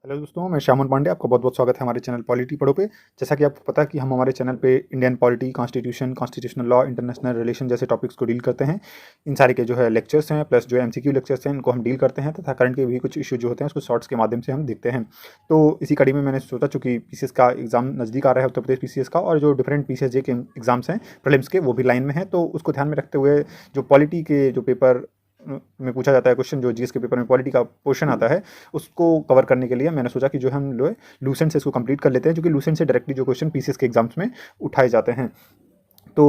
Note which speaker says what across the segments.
Speaker 1: Hello दोस्तों, मैं श्यामन पांडे। आपका बहुत बहुत स्वागत है हमारे चैनल पॉलिटी पढ़ो पे। जैसा कि आपको पता है कि हम हमारे चैनल पे Indian polity, constitution, constitutional law, international relation जैसे टॉपिक्स को डील करते हैं। इन सारे के जो है लेक्चर्स हैं, प्लस जो एमसीक्यू लेक्चर्स हैं, इनको हम डील करते हैं तथा करंट के भी कुछ इशू जो होते हैं उसको शॉर्ट्स के माध्यम से हम देखते हैं। तो इसी कड़ी में मैंने सोचा, चूँकि पीसीएस का एग्जाम नज़दीक आ रहा है, उत्तर प्रदेश पीसीएस का, और जो डिफरेंट पीसीएस के एग्जाम्स हैं प्रीलिम्स के, वो भी लाइन में हैं, तो उसको ध्यान में रखते हुए जो पॉलिटी के जो पेपर में पूछा जाता है क्वेश्चन, जो जीएस के पेपर में पॉलिटी का पोर्शन आता है, उसको कवर करने के लिए मैंने सोचा कि जो हम लोग लूसेंट से इसको कंप्लीट कर लेते हैं, जो कि लूसेंट से डायरेक्टली जो क्वेश्चन पीसीएस के एग्जाम्स में उठाए जाते हैं। तो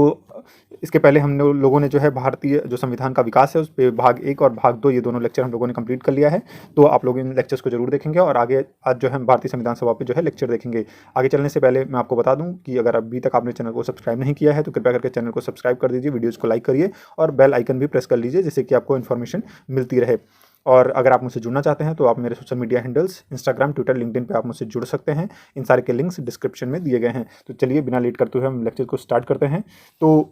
Speaker 1: इसके पहले हम लोगों ने जो है भारतीय जो संविधान का विकास है उस पे भाग 1 और भाग 2 ये दोनों लेक्चर हम लोगों ने कंप्लीट कर लिया है। तो आप लोग इन लेक्चर्स को जरूर देखेंगे और आगे आज जो है हम भारतीय संविधान सभा पे जो है लेक्चर देखेंगे। आगे चलने से पहले मैं आपको बता दूं कि अगर अभी तक आपने चैनल को सब्सक्राइब नहीं किया है तो कृपया करके चैनल को सब्सक्राइब कर दीजिए, वीडियोज़ को लाइक करिए और बेल आइकन भी प्रेस कर लीजिए, जिससे कि आपको इन्फॉर्मेशन मिलती रहे। और अगर आप मुझसे जुड़ना चाहते हैं तो आप मेरे social media handles Instagram, Twitter, LinkedIn पे आप मुझसे जुड़ सकते हैं। इन सारे के लिंक्स डिस्क्रिप्शन में दिए गए हैं। तो चलिए बिना लेट करते हुए हम लेक्चर को स्टार्ट करते हैं। तो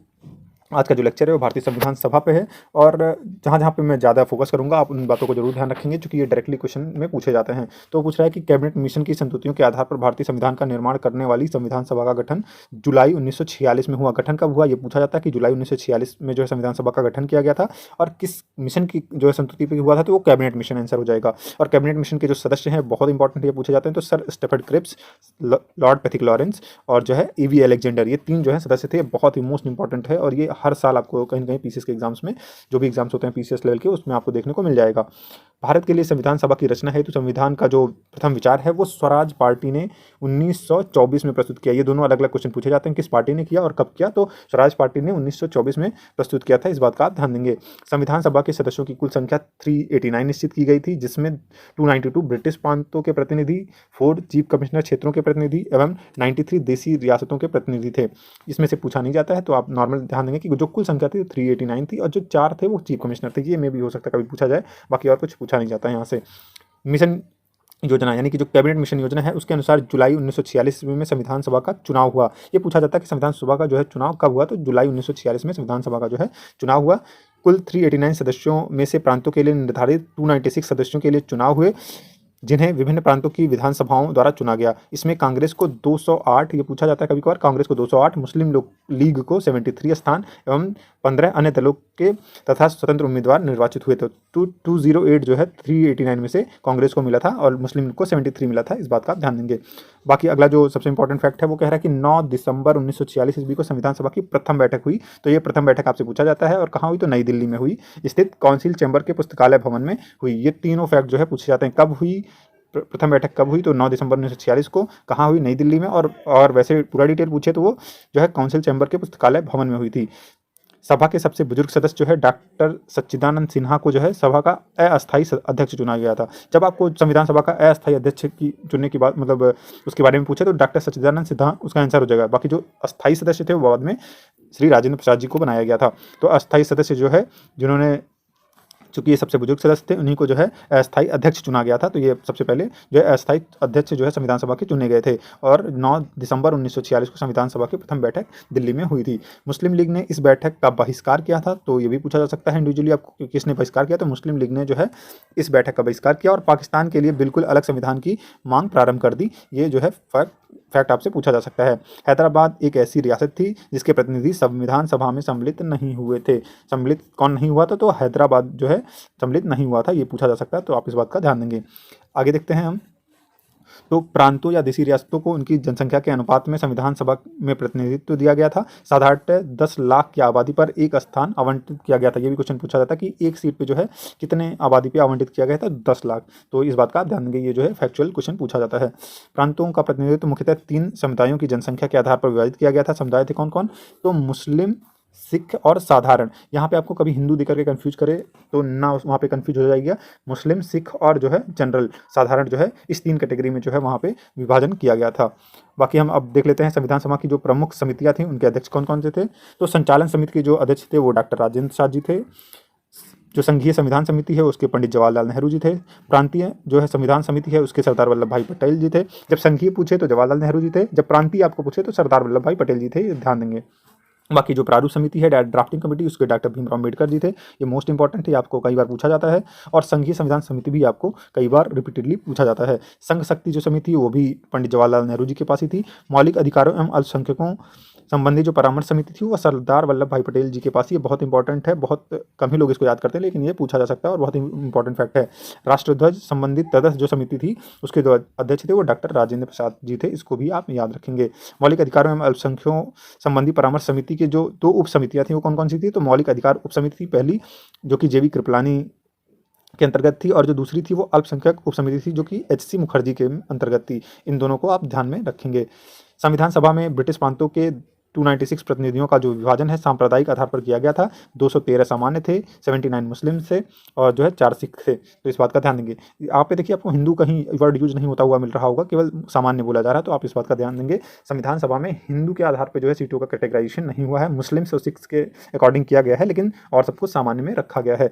Speaker 1: आज का जो लेक्चर है वो भारतीय संविधान सभा पे है, और जहाँ जहाँ पे मैं ज़्यादा फोकस करूँगा आप उन बातों को जरूर ध्यान रखेंगे, क्योंकि ये डायरेक्टली क्वेश्चन में पूछे जाते हैं। तो पूछ रहा है कि कैबिनेट मिशन की संस्तुतियों के आधार पर भारतीय संविधान का निर्माण करने वाली संविधान सभा का गठन जुलाई 1946 में हुआ। गठन कब हुआ ये पूछा जाता है कि जुलाई 1946 में जो है संविधान सभा का गठन किया गया था, और किस मिशन की जो है संस्तुति पर हुआ था, तो वो कैबिनेट मिशन आंसर हो जाएगा। और कैबिनेट मिशन के जो सदस्य हैं बहुत इंपॉर्टेंट ये पूछे जाते हैं, तो sir Stafford Cripps, Lord Pethick Lawrence और जो है ईवी अलेक्जेंडर, ये 3 जो है सदस्य थे। बहुत ही मोस्ट इंपॉर्टेंट है, और ये हर साल आपको कहीं कहीं पीसीएस के एग्जाम्स में, जो भी एग्जाम्स होते हैं पीसीएस लेवल के, उसमें आपको देखने को मिल जाएगा। भारत के लिए संविधान सभा की रचना हेतु संविधान का जो प्रथम विचार है वो स्वराज पार्टी ने 1924 में प्रस्तुत किया। ये दोनों अलग अलग क्वेश्चन पूछे जाते हैं, किस पार्टी ने किया और कब किया, तो स्वराज पार्टी ने 1924 में प्रस्तुत किया था। इस बात का आप ध्यान देंगे। संविधान सभा के सदस्यों की कुल संख्या 389 निश्चित की गई थी, जिसमें 292 ब्रिटिश प्रांतों के प्रतिनिधि, 4 चीफ कमिश्नर क्षेत्रों के प्रतिनिधि एवं 93 देसी रियासतों के प्रतिनिधि थे। इसमें से पूछा नहीं जाता है, तो आप नॉर्मल ध्यान देंगे कि जो कुल संख्या थी 389 थी, और जो 4 थे वो चीफ कमिश्नर थे। ये में भी हो सकता है कभी पूछा जाए, बाकी और कुछ पूछा नहीं जाता है यहाँ से। मिशन योजना यानी कि जो कैबिनेट मिशन योजना है उसके अनुसार जुलाई 1946 में संविधान सभा का चुनाव हुआ। ये पूछा जाता है कि संविधान सभा का जो है चुनाव कब हुआ, तो जुलाई 1946 में संविधान सभा का जो है चुनाव हुआ। कुल 389 सदस्यों में से प्रांतों के लिए निर्धारित 296 सदस्यों के लिए चुनाव हुए, जिन्हें विभिन्न प्रांतों की विधानसभाओं द्वारा चुना गया। इसमें कांग्रेस को 208, ये पूछा जाता है कभी कभार, कांग्रेस को 208, मुस्लिम लीग को 73 स्थान एवं 15 अन्य दलों के तथा स्वतंत्र उम्मीदवार निर्वाचित हुए थे। 208 जो है 389 में से कांग्रेस को मिला था और मुस्लिम लीग को 73 मिला था। इस बात का आप ध्यान देंगे। बाकी अगला जो सबसे इंपॉर्टेंट फैक्ट है वो कह रहा है कि 9 दिसंबर 1946 ईस्वी को संविधान सभा की प्रथम बैठक हुई। तो ये प्रथम बैठक आपसे पूछा जाता है, और कहाँ हुई, तो नई दिल्ली में हुई, स्थित काउंसिल चैम्बर के पुस्तकालय भवन में हुई। ये तीनों फैक्ट जो है पूछे जाते हैं, कब हुई, प्रथम बैठक कब हुई, तो 9 दिसंबर 1946 को, कहाँ हुई, नई दिल्ली में, और वैसे पूरा डिटेल पूछे तो वो जो है काउंसिल चैम्बर के पुस्तकालय भवन में हुई थी। सभा के सबसे बुजुर्ग सदस्य जो है डॉक्टर सच्चिदानंद सिन्हा को जो है सभा का अस्थायी अध्यक्ष चुना गया था। जब आपको संविधान सभा का अस्थायी अध्यक्ष की चुनने की बात, मतलब उसके बारे में पूछे, तो डॉक्टर सच्चिदानंद सिन्हा उसका आंसर हो जाएगा। बाकी जो अस्थायी सदस्य थे वो बाद में श्री राजेंद्र प्रसाद जी को बनाया गया था। तो अस्थायी सदस्य जो है, जिन्होंने, चूंकि ये सबसे बुजुर्ग सदस्य थे, उन्हीं को जो है अस्थायी अध्यक्ष चुना गया था। तो ये सबसे पहले जो है अस्थायी अध्यक्ष जो है संविधान सभा के चुने गए थे, और 9 दिसंबर 1946 को संविधान सभा की प्रथम बैठक दिल्ली में हुई थी। मुस्लिम लीग ने इस बैठक का बहिष्कार किया था, तो ये भी पूछा जा सकता है इंडिविजुअली आपको किसने बहिष्कार किया, तो मुस्लिम लीग ने जो है इस बैठक का बहिष्कार किया और पाकिस्तान के लिए बिल्कुल अलग संविधान की मांग प्रारंभ कर दी। ये जो है फैक्ट आपसे पूछा जा सकता है। हैदराबाद एक ऐसी रियासत थी जिसके प्रतिनिधि संविधान सभा में सम्मिलित नहीं हुए थे। सम्मिलित कौन नहीं हुआ था, तो हैदराबाद जो है सम्मिलित नहीं हुआ था, ये पूछा जा सकता है, तो आप इस बात का ध्यान देंगे। आगे देखते हैं हम। तो प्रांतों या देसी रियासतों को उनकी जनसंख्या के अनुपात में संविधान सभा में प्रतिनिधित्व दिया गया था। साधारणतः 10 लाख की आबादी पर एक स्थान आवंटित किया गया था। ये भी क्वेश्चन पूछा जाता है कि एक सीट पे जो है कितने आबादी पे आवंटित किया गया था, 10 लाख। तो इस बात का आप ध्यान देंगे, ये जो है फैक्चुअल क्वेश्चन पूछा जाता है। प्रांतों का प्रतिनिधित्व मुख्यतः 3 समुदायों की जनसंख्या के आधार पर विभाजित किया गया था। समुदाय थे कौन कौन, तो मुस्लिम, सिख और साधारण। यहाँ पे आपको कभी हिंदू देकर के कंफ्यूज करे तो ना वहाँ पे कंफ्यूज हो जाएगा। मुस्लिम, सिख और जो है जनरल, साधारण जो है, इस 3 कैटेगरी में जो है वहाँ पे विभाजन किया गया था। बाकी हम अब देख लेते हैं संविधान सभा की जो प्रमुख समितियाँ थी उनके अध्यक्ष कौन कौन से थे। तो संचालन समिति के जो अध्यक्ष थे वो डॉक्टर राजेंद्र प्रसाद जी थे। जो संघीय संविधान समिति है उसके पंडित जवाहरलाल नेहरू जी थे। प्रांतीय जो है संविधान समिति है उसके सरदार वल्लभ भाई पटेल जी थे। जब संघीय पूछे तो जवाहरलाल नेहरू जी थे, जब प्रांतीय आपको पूछे तो सरदार वल्लभ भाई पटेल जी थे, ये ध्यान देंगे। बाकी जो प्रारूप समिति है, ड्राफ्टिंग कमेटी, उसके डॉक्टर भीमराव अम्बेडकर जी थे। ये मोस्ट इंपॉर्टेंट है, आपको कई बार पूछा जाता है। और संघीय संविधान समिति भी आपको कई बार रिपीटेडली पूछा जाता है। संघ शक्ति जो समिति, वो भी पंडित जवाहरलाल नेहरू जी के पास ही थी। मौलिक अधिकारों एवं अल्पसंख्यकों संबंधी जो परामर्श समिति थी, वो सरदार वल्लभ भाई पटेल जी के पास। ये बहुत इंपॉर्टेंट है, बहुत कम ही लोग इसको याद करते हैं, लेकिन ये पूछा जा सकता है और बहुत इंपॉर्टेंट फैक्ट है। राष्ट्रध्वज संबंधित तदस्थ जो समिति थी, उसके जो अध्यक्ष थे वो डॉक्टर राजेंद्र प्रसाद जी थे। इसको भी आप याद रखेंगे। मौलिक अधिकारों एवं अल्पसंख्यकों संबंधी परामर्श समिति के जो 2 उप समितियां थी, वो कौन कौन सी थी? तो मौलिक अधिकार उप समिति थी पहली, जो कि जेवी कृपलानी के अंतर्गत थी, और जो दूसरी थी वो अल्पसंख्यक उप समिति थी, जो कि एच.सी. मुखर्जी के अंतर्गत थी। इन दोनों को आप ध्यान में रखेंगे। संविधान सभा में ब्रिटिश प्रांतों के 296 प्रतिनिधियों का जो विभाजन है सांप्रदायिक आधार पर किया गया था। 213 सामान्य थे, 79 मुस्लिम थे, और जो है 4 सिख थे। तो इस बात का ध्यान देंगे। आप पे देखिए, आपको हिंदू कहीं वर्ड यूज नहीं होता हुआ मिल रहा होगा, केवल सामान्य बोला जा रहा है, तो आप इस बात का ध्यान देंगे। संविधान सभा में हिंदू के आधार पर जो है सीटों का कैटेगराइजेशन नहीं हुआ है, मुस्लिम और सिख्स के अकॉर्डिंग किया गया है, लेकिन और सबको सामान्य में रखा गया है।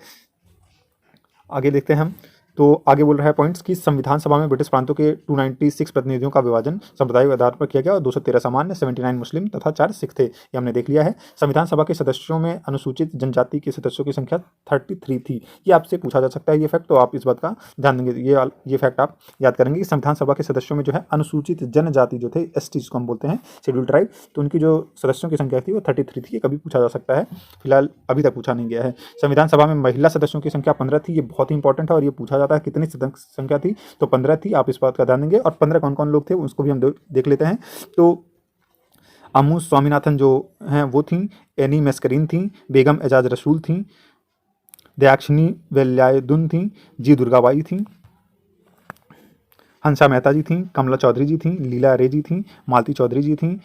Speaker 1: आगे देखते हैं हम। तो आगे बोल रहा है पॉइंट्स कि संविधान सभा में ब्रिटिश प्रांतों के 296 प्रतिनिधियों का विभाजन सांप्रदायिक आधार पर किया गया और 213 सामान्य, 79 मुस्लिम तथा 4 सिख थे। ये हमने देख लिया है। संविधान सभा के सदस्यों में अनुसूचित जनजाति के सदस्यों की संख्या 33 थी। ये आपसे पूछा जा सकता है ये फैक्ट, तो आप इस बात का ध्यान देंगे। ये फैक्ट आप याद करेंगे कि संविधान सभा के सदस्यों में जो है अनुसूचित जनजाति जो थे, एसटी जिसको हम बोलते हैं, शेड्यूल ट्राइब, तो उनकी जो सदस्यों की संख्या थी वो 33 थी। ये कभी पूछा जा सकता है, फिलहाल अभी तक पूछा नहीं गया है। संविधान सभा में महिला सदस्यों की संख्या 15 थी। ये बहुत ही इंपॉर्टेंट है और ये पूछा जाता है कितनी संख्या थी, तो 15 थी। आप इस बात का ध्यान देंगे। और 15 कौन कौन लोग थे उसको भी हम देख लेते हैं। तो अमू स्वामीनाथन जो हैं वो थी, एनी मेस्करीन थी, बेगम एजाज रसूल थी, दयाक्षिणी वेलायुद्दीन थी, जी दुर्गाबाई थी, हंसा मेहता जी थी, कमला चौधरी जी थी, लीला रे जी थी, मालती चौधरी जी थी,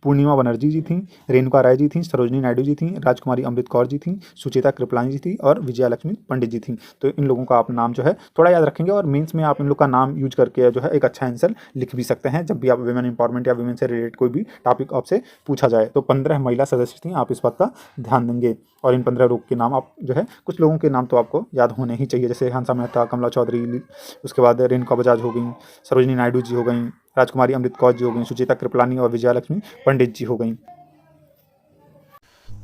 Speaker 1: पूर्णिमा बनर्जी जी थी, रेणुका राय जी थी, सरोजनी नायडू जी थी, राजकुमारी अमृत कौर जी थी, सुचेता कृपलानी जी थी, और विजया लक्ष्मी पंडित जी थी। तो इन लोगों का आप नाम जो है थोड़ा याद रखेंगे, और मेंस में आप इन लोग का नाम यूज करके जो है एक अच्छा आंसर लिख भी सकते हैं जब भी आप वुमेन इंपावरमेंट या वुमेन से रिलेटेड कोई भी टॉपिक आपसे पूछा जाए। तो 15 महिला सदस्य थी, आप इस बात का ध्यान देंगे। और इन 15 लोग के नाम आप जो है, कुछ लोगों के नाम तो आपको याद होने ही चाहिए, जैसे हंसा मेहता, कमला चौधरी, उसके बाद रेणुका बजाज हो गई, सरोजनी नायडू जी हो गई, राजकुमारी अमृत कौर जी हो गई, सुचेता कृपलानी और विजया लक्ष्मी पंडित जी हो गई।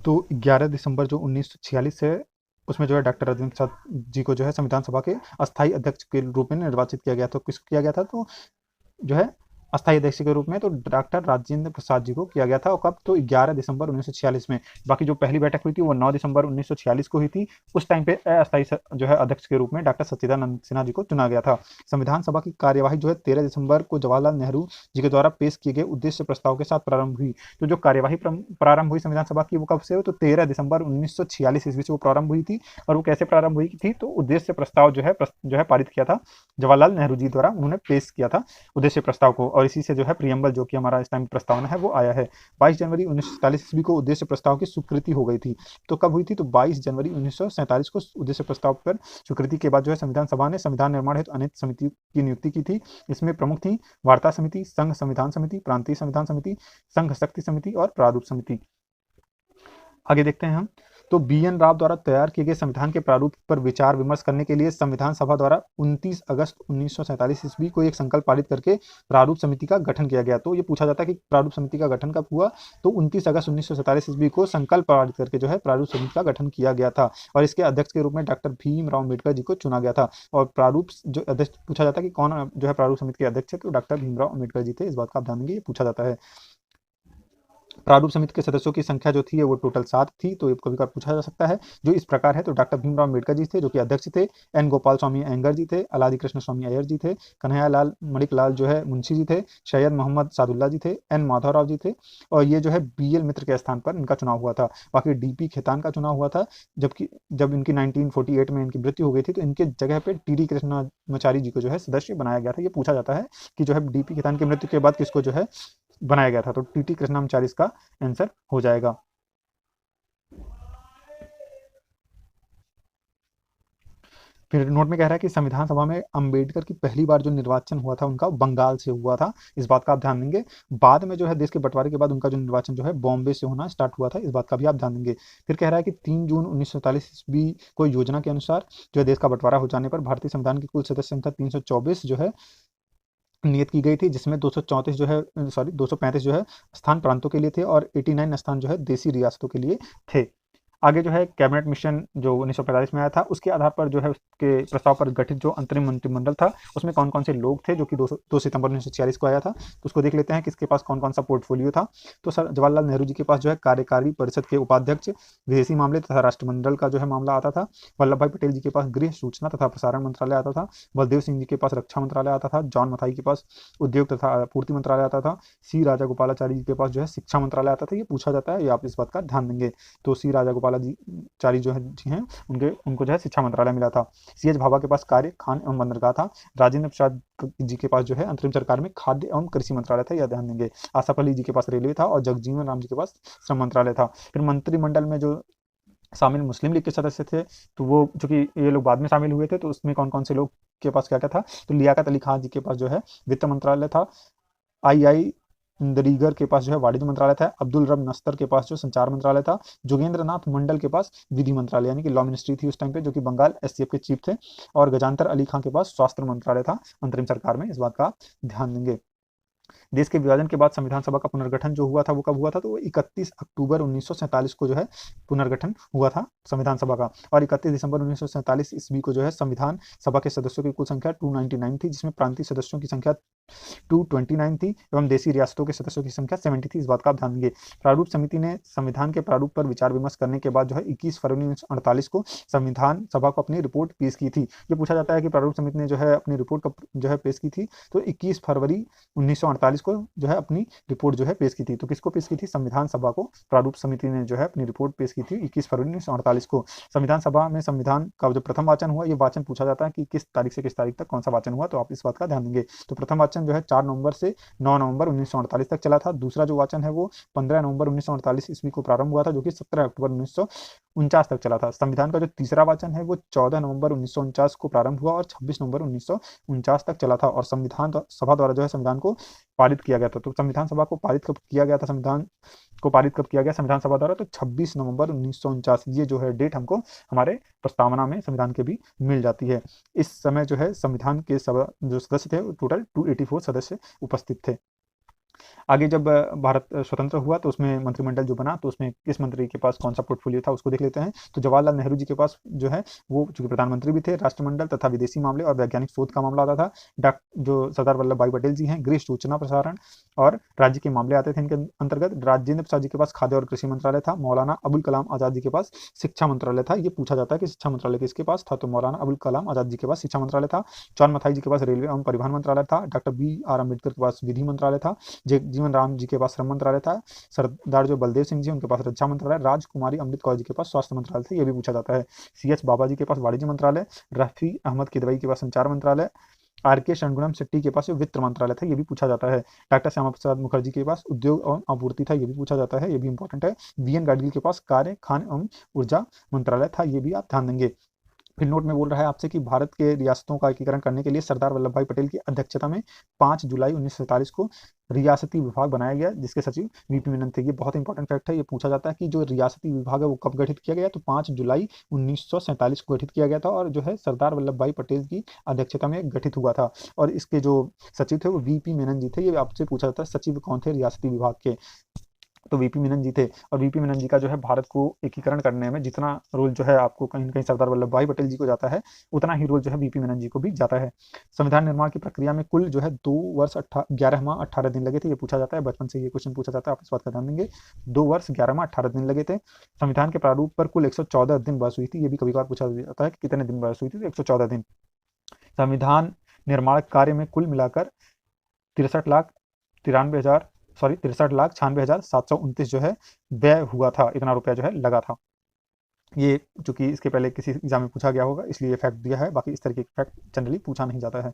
Speaker 1: तो 11 दिसंबर जो 1946 है, उसमें जो है डॉक्टर राजेंद्र प्रसाद जी को जो है संविधान सभा के अस्थायी अध्यक्ष के रूप में निर्वाचित किया गया था। किसको किया गया था? तो जो है अस्थायी अध्यक्ष के रूप में तो डॉक्टर राजेंद्र प्रसाद जी को किया गया था। और कब? तो 11 दिसंबर 1946 में। बाकी जो पहली बैठक हुई थी वो 9 दिसंबर 1946 को हुई थी। उस टाइम पे अस्थायी जो है अध्यक्ष के रूप में डॉक्टर सच्चिदानंद सिन्हा जी को चुना गया था। संविधान सभा की कार्यवाही जो है 13 दिसंबर को जवाहरलाल नेहरू जी के द्वारा पेश किए गए उद्देश्य प्रस्ताव के साथ प्रारंभ हुई। तो जो कार्यवाही प्रारंभ हुई संविधान सभा की, वो कब से हो? तो 13 दिसंबर 1946 ईस्वी से वो प्रारंभ हुई थी। और वो कैसे प्रारंभ हुई थी? तो उद्देश्य प्रस्ताव जो है पारित किया था जवाहरलाल नेहरू जी द्वारा, उन्होंने पेश किया था उद्देश्य प्रस्ताव को, और इसी से जो है प्रियम्बल जो कि हमारा इस टाइम प्रस्तावना है वो आया है। 22 जनवरी 1947 ईस्वी को उद्देश्य प्रस्ताव की स्वीकृति हो गई थी। तो कब हुई थी? तो 22 जनवरी 1947 को उद्देश्य प्रस्ताव पर स्वीकृति के बाद जो है संविधान सभा ने संविधान निर्माण हेतु अनेक समितियों की नियुक्ति की थी। इसमें प्रमुख थी वार्ता समिति, संघ संविधान समिति, प्रांतीय संविधान समिति, संघ शक्ति समिति और प्रारूप समिति। आगे देखते हैं हम। तो बी.एन. राव द्वारा तैयार किए गए संविधान के प्रारूप पर विचार विमर्श करने के लिए संविधान सभा द्वारा 29 अगस्त 1947 ईस्वी को एक संकल्प पारित करके प्रारूप समिति का गठन किया गया। तो ये पूछा जाता है कि प्रारूप समिति का गठन कब हुआ? तो 29 अगस्त 1947 ईस्वी को संकल्प पारित करके जो है प्रारूप समिति का गठन किया गया था, और इसके अध्यक्ष के रूप में डॉक्टर भीमराव अम्बेडकर जी को चुना गया था। और प्रारूप जो अध्यक्ष पूछा जाता है कि कौन जो है प्रारूप समिति के अध्यक्ष है, तो डॉक्टर भीमराव अम्बेडकर जी थे। इस बात का आप ध्यान देंगे, ये पूछा जाता है। प्रारूप समिति के सदस्यों की संख्या जो थी वो टोटल 7 थी। तो ये कभी कभी पूछा जा सकता है, जो इस प्रकार है। तो डॉक्टर भीमराव अम्बेडकर जी थे जो कि अध्यक्ष थे, एन गोपाल स्वामी अयंगर जी थे, अलादि कृष्ण स्वामी अय्यर जी थे, कन्हैया लाल मणिक लाल जो है मुंशी जी थे, सैयद मोहम्मद सादुल्ला जी थे, एन माधवराव जी थे, और ये जो है बी.एल. मित्र के स्थान पर इनका चुनाव हुआ था। बाकी डी.पी. खेतान का चुनाव हुआ था, जबकि जब इनकी 1948 में इनकी मृत्यु हो गई थी, तो इनके जगह पे टी.डी. कृष्णाचारी जी को जो है सदस्य बनाया गया था। ये पूछा जाता है कि जो है डी.पी. खेतान की मृत्यु के बाद किसको जो है बनाया गया था, तो टी.टी. कृष्णाचार्य इसका आंसर हो जाएगा। फिर नोट में कह रहा है कि संविधान सभा में अंबेडकर की पहली बार जो निर्वाचन हुआ था उनका बंगाल से हुआ था। इस बात का आप ध्यान देंगे। बाद में जो है देश के बंटवारे के बाद उनका जो निर्वाचन जो है बॉम्बे से होना स्टार्ट हुआ था। इस बात का भी आप ध्यान देंगे। फिर कह रहा है कि 3 जून 1947 ईस्वी को योजना के अनुसार जो है देश का बंटवारा हो जाने पर भारतीय संविधान की कुल सदस्य संख्या 324 जो है नियत की गई थी, जिसमें 234 जो है 235 जो है स्थान प्रांतों के लिए थे और 89 स्थान जो है देसी रियासतों के लिए थे। आगे जो है कैबिनेट मिशन जो 1945 में आया था, उसके आधार पर जो है उसके प्रस्ताव पर गठित जो अंतरिम मंत्रिमंडल था, उसमें कौन कौन से लोग थे, जो कि 2 सितंबर 1946 को आया था। तो उसको देख लेते हैं किसके पास कौन कौन सा पोर्टफोलियो था। तो सर जवाहरलाल नेहरू जी के पास जो है कार्यकारी परिषद के उपाध्यक्ष, विदेशी मामले तथा राष्ट्रमंडल का जो है मामला आता था। वल्लभ भाई पटेल जी के पास गृह, सूचना तथा प्रसारण मंत्रालय आता था। बलदेव सिंह जी के पास रक्षा मंत्रालय आता था। जॉन मथाई के पास उद्योग तथा आपूर्ति मंत्रालय आता था। सी राजा गोपालाचारी जी के पास जो है शिक्षा मंत्रालय आता था। ये पूछा जाता है, ये आप इस बात का ध्यान देंगे। तो सी राजा गोपालाचारी जो है जी हैं, उनको जो है शिक्षा मंत्रालय मिला था। सी एच भाभा के पास कार्य, खान एवं बंदरगाह था। राजेंद्र प्रसाद जी के पास जो है अंतरिम सरकार में खाद्य एवं कृषि मंत्रालय था, यह ध्यान देंगे। आसफ अली जी के पास रेलवे था और जगजीवन राम जी के पास श्रम मंत्रालय था। फिर मंत्रिमंडल में जो शामिल मुस्लिम लीग के सदस्य थे, तो वो चूंकि ये लोग बाद में शामिल हुए थे, तो उसमें कौन कौन से लोग के पास क्या क्या था। तो लियाकत अली खान जी के पास जो है वित्त मंत्रालय था। आई दरीगर के पास जो है वाणिज्य मंत्रालय था। अब्दुल रब नस्तर के पास जो संचार मंत्रालय था। जोगेंद्र नाथ मंडल के पास विधि मंत्रालय यानी कि लॉ मिनिस्ट्री थी उस टाइम पे, जो कि बंगाल एसटीएफ के चीफ थे। और गजानतर अली खान के पास स्वास्थ्य मंत्रालय था अंतरिम सरकार में, इस बात का ध्यान देंगे। देश के विभाजन के बाद संविधान सभा का पुनर्गठन जो हुआ था वो कब हुआ था, तो 31 अक्टूबर 1947 को जो है पुनर्गठन हुआ था संविधान सभा का। और 31 दिसंबर 1947 ईस्वी को जो है संविधान सभा के सदस्यों की कुल संख्या 299 थी, जिसमें प्रांतीय सदस्यों की संख्या 229 थी एवं देशी रियासतों के सदस्यों की संख्या 70 थी, इस बात का आप ध्यान देंगे। प्रारूप समिति ने संविधान के प्रारूप पर विचार विमर्श करने के बाद जो है 21 फरवरी 1948 को संविधान सभा को अपनी रिपोर्ट पेश की थी। ये पूछा जाता है कि प्रारूप समिति ने जो है अपनी रिपोर्ट जो है पेश की थी, तो 21 फरवरी 1948 को जो है अपनी रिपोर्ट जो है पेश की थी। तो किसको पेश की थी, संविधान सभा को प्रारूप समिति ने जो है अपनी रिपोर्ट पेश की थी 21 फरवरी 1948 को। संविधान सभा में संविधान का जो प्रथम वाचन हुआ, ये वाचन पूछा जाता है कि किस तारीख से किस तारीख तक कौन सा वाचन हुआ, तो आप इस बात का ध्यान देंगे। तो प्रथम वाचन जो है 4 नवंबर से 9 नवंबर 1948 तक चला था। दूसरा जो वाचन है वो 15 नवंबर 1948 ईस्वी को प्रारंभ हुआ था, जो कि 17 अक्टूबर 1949 तक चला था। संविधान का जो तीसरा वाचन है वो 14 नवंबर 1949 को प्रारंभ हुआ और 26 नवंबर 1949 तक चला था। और संविधान सभा द्वारा जो है संविधान को पारित किया गया था। तो संविधान सभा को पारित कब किया गया था, संविधान को पारित कब किया गया संविधान सभा द्वारा, तो 26 नवंबर 1949, ये जो है डेट हमको हमारे प्रस्तावना में संविधान के भी मिल जाती है। इस समय जो है संविधान के सभा जो सदस्य थे टोटल 284 सदस्य उपस्थित थे। आगे जब भारत स्वतंत्र हुआ तो उसमें मंत्रिमंडल जो बना, तो उसमें किस मंत्री के पास कौन सा पोर्टफोलियो था उसको देख लेते हैं। तो जवाहरलाल नेहरू जी के पास जो है वो चूंकि प्रधानमंत्री भी थे, राष्ट्रमंडल तथा विदेशी मामले और वैज्ञानिक शोध का मामला आता था। जो सरदार वल्लभ भाई पटेल जी हैं, गृह, सूचना, प्रसारण और राज्य के मामले आते थे इनके अंतर्गत। राजेंद्र प्रसाद जी के पास खाद्य और कृषि मंत्रालय था। मौलाना अबुल कलाम आजाद जी के पास शिक्षा मंत्रालय था। ये पूछा जाता है कि शिक्षा मंत्रालय किसके पास था, तो मौलाना अबुल कलाम आजाद जी के पास शिक्षा मंत्रालय था। जॉन मथाई जी के पास रेलवे एवं परिवहन मंत्रालय था। डॉक्टर BR अम्बेडकर के पास विधि मंत्रालय था। जगजीवन राम जी के पास श्रम मंत्रालय था। सरदार जो बलदेव सिंह जी उनके पास रक्षा मंत्रालय। राजकुमारी अमृत कौर जी के पास स्वास्थ्य मंत्रालय था, ये भी पूछा जाता है। CH बाबा जी के पास वाणिज्य मंत्रालय। रफी अहमद किदवई के पास संचार मंत्रालय। RK शरणगुणम शेट्टी के पास वित्त मंत्रालय था, ये भी पूछा जाता है। डॉक्टर श्यामा प्रसाद मुखर्जी के पास उद्योग एवं आपूर्ति था, ये भी पूछा जाता है, ये भी इंपॉर्टेंट है। VN गाडगिल के पास कार्य, खान एवं ऊर्जा मंत्रालय था, ये भी आप ध्यान देंगे। फिर नोट में बोल रहा है आपसे कि भारत के रियासतों का एकीकरण करने के लिए सरदार वल्लभ भाई पटेल की अध्यक्षता में 5 जुलाई 1947 को रियासती विभाग बनाया गया, जिसके सचिव VP मेनन थे। ये बहुत इंपॉर्टेंट फैक्ट है, ये पूछा जाता है कि जो रियासती विभाग है वो कब गठित किया गया, तो 5 जुलाई 1947 को गठित किया गया था और जो है सरदार वल्लभ भाई पटेल की अध्यक्षता में गठित हुआ था। और इसके जो सचिव थे वो VP मेनन जी थे। ये आपसे पूछा जाता है सचिव कौन थे रियासती विभाग के, तो VP मेनन जी थे। और VP मेनन जी का जो है भारत को एकीकरण करने में जितना रोल जो है आपको कहीं न कहीं सरदार वल्लभ भाई पटेल जी को जाता है, उतना ही रोल जो है VP मेनन जी को भी जाता है। संविधान निर्माण की प्रक्रिया में कुल जो है 2 वर्ष 11 माह 18 दिन लगे थे, ये पूछा जाता है, बचपन से ये क्वेश्चन पूछा जाता है, आप इस बात का ध्यान देंगे। 2 वर्ष 11 माह 18 दिन लगे थे। संविधान के प्रारूप पर कुल 114 दिन बहस हुई थी, ये भी कभी कभार पूछा जाता है कि कितने दिन बहस हुई थी, तो 114 दिन। संविधान निर्माण कार्य में कुल मिलाकर 63,96,729 जो है व्यय हुआ था, इतना रुपया जो है लगा था। ये चूंकि इसके पहले किसी एग्जाम में पूछा गया होगा इसलिए फैक्ट दिया है, बाकी इस तरह के फैक्ट जनरली पूछा नहीं जाता है।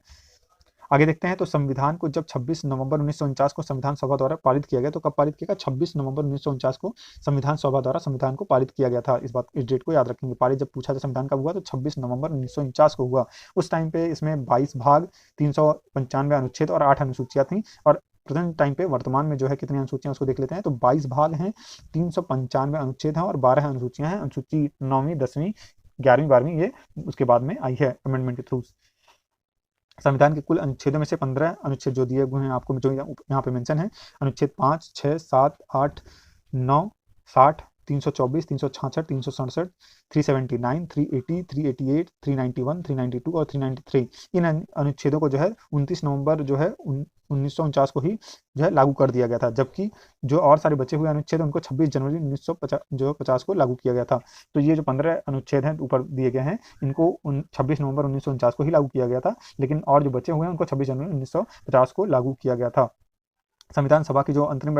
Speaker 1: आगे देखते हैं, तो संविधान को जब 26 नवंबर 1949 को संविधान सभा द्वारा पारित किया गया, तो कब पारित किया गया, 26 नवंबर 1949 को संविधान सभा द्वारा संविधान को पारित किया गया था। इस डेट को याद रखेंगे। पारित जब पूछा था संविधान कब हुआ, तो 26 नवंबर 1949 को हुआ। उस टाइम पे इसमें 22 भाग, 395 अनुच्छेद और 8 अनुसूचियां थी। और प्रेजेंट टाइम पे वर्तमान में जो है कितनी अनुसूचियां उसको देख लेते हैं, तो 22 भाग हैं, 395 अनुच्छेद हैं और 12 अनुसूचियां हैं। अनुसूची 9वीं 10वीं 11वीं 12वीं ये उसके बाद में आई है अमेंडमेंट के थ्रू। संविधान के कुल अनुच्छेदों में से 15 अनुच्छेद जो दिए हुए हैं आपको, जो यहाँ पे मेंशन है, अनुच्छेद 5, 6, 7, 8, 9, 60, 324, 366, 367, 379, 380, 388, 391, 392 और 393, इन अनुच्छेदों को जो है 29 नवंबर जो है 1949 को ही जो है लागू कर दिया गया था, जबकि जो और सारे बचे हुए अनुच्छेद उनको 26 जनवरी 1950 को लागू किया गया था। तो ये जो 15 अनुच्छेद हैं ऊपर दिए गए हैं, इनको 26 नवंबर 1949 को ही लागू किया गया था, लेकिन और जो बचे हुए हैं उनको 26 जनवरी 1950 को लागू किया गया था। संविधान सभा की जो अंतरिम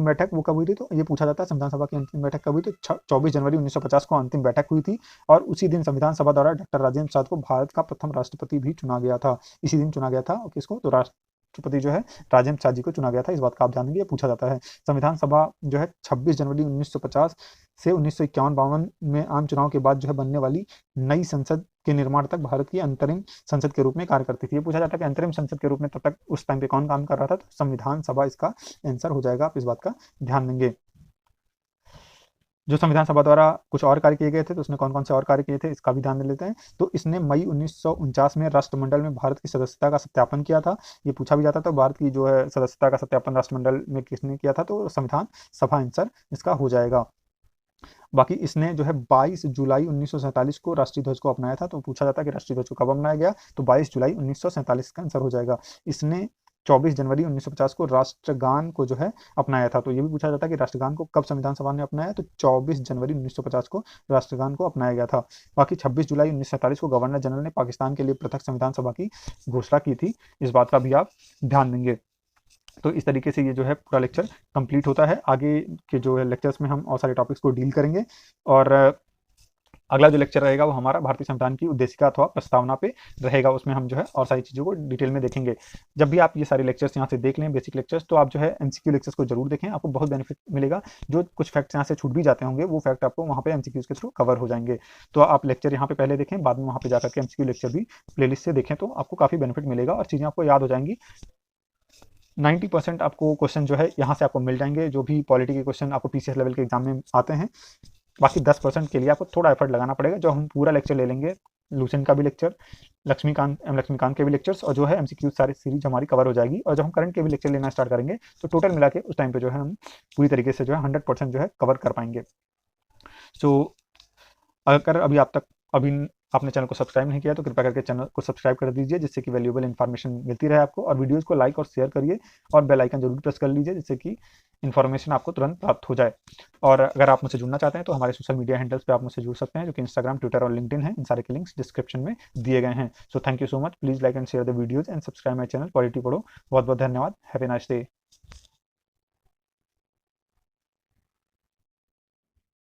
Speaker 1: बैठक वो कब हुई थी, तो ये पूछा जाता है संविधान सभा की अंतिम बैठक कब हुई, तो 24 जनवरी 1950 को अंतिम बैठक हुई थी, और उसी दिन संविधान सभा द्वारा डॉक्टर राजेंद्र प्रसाद को भारत का प्रथम राष्ट्रपति भी चुना गया था। इसी दिन चुना गया था, और किसको, तो राष्ट्रपति जो है राजेंद्र प्रसाद जी को चुना गया था। इस बात का आप ध्यान देंगे, पूछा जाता है। संविधान सभा जो है 26 जनवरी 1950 से 1951-52 में आम चुनाव के बाद जो है बनने वाली नई संसद के निर्माण तक भारत की अंतरिम संसद के रूप में कार्य करती थी। ये पूछा जाता है कि अंतरिम संसद के रूप में तब तक उस टाइम पे कौन काम कर रहा था, तो संविधान सभा इसका आंसर हो जाएगा। आप इस बात का ध्यान देंगे। जो संविधान सभा द्वारा कुछ और कार्य किए गए थे, तो उसने कौन कौन से और कार्य किए थे इसका भी ध्यान दे लेते हैं। तो इसने मई 1949 में राष्ट्रमंडल में भारत की सदस्यता का सत्यापन किया था। ये पूछा भी जाता था, भारत की जो है सदस्यता का सत्यापन राष्ट्रमंडल में किसने किया था, तो संविधान सभा आंसर इसका हो जाएगा। बाकी इसने जो है 22 जुलाई 1947 को राष्ट्रीय ध्वज को अपनाया था। तो पूछा जाता है कि राष्ट्रीय ध्वज को कब अपनाया गया, तो 22 जुलाई 1947 का आंसर हो जाएगा। इसने 24 जनवरी 1950 को राष्ट्रगान को जो है अपनाया था। तो ये भी पूछा जाता है कि राष्ट्रगान को कब संविधान सभा ने अपनाया, तो 24 जनवरी 1950 को राष्ट्रगान को अपनाया गया था। बाकी 26 जुलाई 1947 को गवर्नर जनरल ने पाकिस्तान के लिए पृथक संविधान सभा की घोषणा की थी। इस बात का भी आप ध्यान देंगे। तो इस तरीके से ये जो है पूरा लेक्चर कंप्लीट होता है। आगे के जो है लेक्चर्स में हम और सारे टॉपिक्स को डील करेंगे, और अगला जो लेक्चर रहेगा वो हमारा भारतीय संविधान की उद्देशिका अथवा प्रस्तावना पे रहेगा। उसमें हम जो है और सारी चीज़ों को डिटेल में देखेंगे। जब भी आप ये सारे लेक्चर्स यहाँ से देख लें, बेसिक लेक्चर्स, तो आप जो है एमसीक्यू लेक्चर्स को जरूर देखें, आपको बहुत बेनिफिट मिलेगा। जो कुछ फैक्ट्स यहाँ से छूट भी जाते होंगे, वो फैक्ट आपको वहाँ पे एमसीक्यूज के थ्रू कवर हो जाएंगे। तो आप लेक्चर यहाँ पे पहले देखें, बाद में वहाँ पे जाकर के एमसीक्यू लेक्चर भी प्लेलिस्ट से देखें, तो आपको काफ़ी बेनिफिट मिलेगा और चीज़ें आपको याद हो जाएंगी। 90% आपको क्वेश्चन जो है यहाँ से आपको मिल जाएंगे, जो भी पॉलिटी के क्वेश्चन आपको पीसीएस लेवल के एग्जाम में आते हैं। बाकी 10% के लिए आपको थोड़ा एफर्ट लगाना पड़ेगा। जो हम पूरा लेक्चर ले लेंगे, लुसेंट का भी लेक्चर, लक्ष्मीकांत के भी लेक्चर्स, और जो है एमसीक्यू सारी सीरीज हमारी कवर हो जाएगी। और जब हम करंट के भी लेक्चर लेना स्टार्ट करेंगे, तो टोटल मिला के उस टाइम पे जो है हम पूरी तरीके से जो है 100% जो है कवर कर पाएंगे। सो अगर अभी आपने चैनल को सब्सक्राइब नहीं किया, तो कृपया करके चैनल को सब्सक्राइब कर दीजिए, जिससे कि वैल्यूएबल इन्फॉर्मेशन मिलती रहे आपको। और वीडियोस को लाइक और शेयर करिए, और बेल आइकन जरूर प्रेस कर लीजिए, जिससे कि इन्फॉर्मेशन आपको तुरंत प्राप्त हो जाए। और अगर आप मुझसे जुड़ना चाहते हैं, तो हमारे सोशल मीडिया हैंडल्स पे आप मुझसे जुड़ सकते हैं, जो कि इंस्टाग्राम, ट्विटर और लिंक्डइन है। इन सारे के लिंक्स डिस्क्रिप्शन में दिए गए हैं। So thank you so much. Please like and share the videos and subscribe my channel polity पढ़ो। बहुत बहुत धन्यवाद। Have a nice day.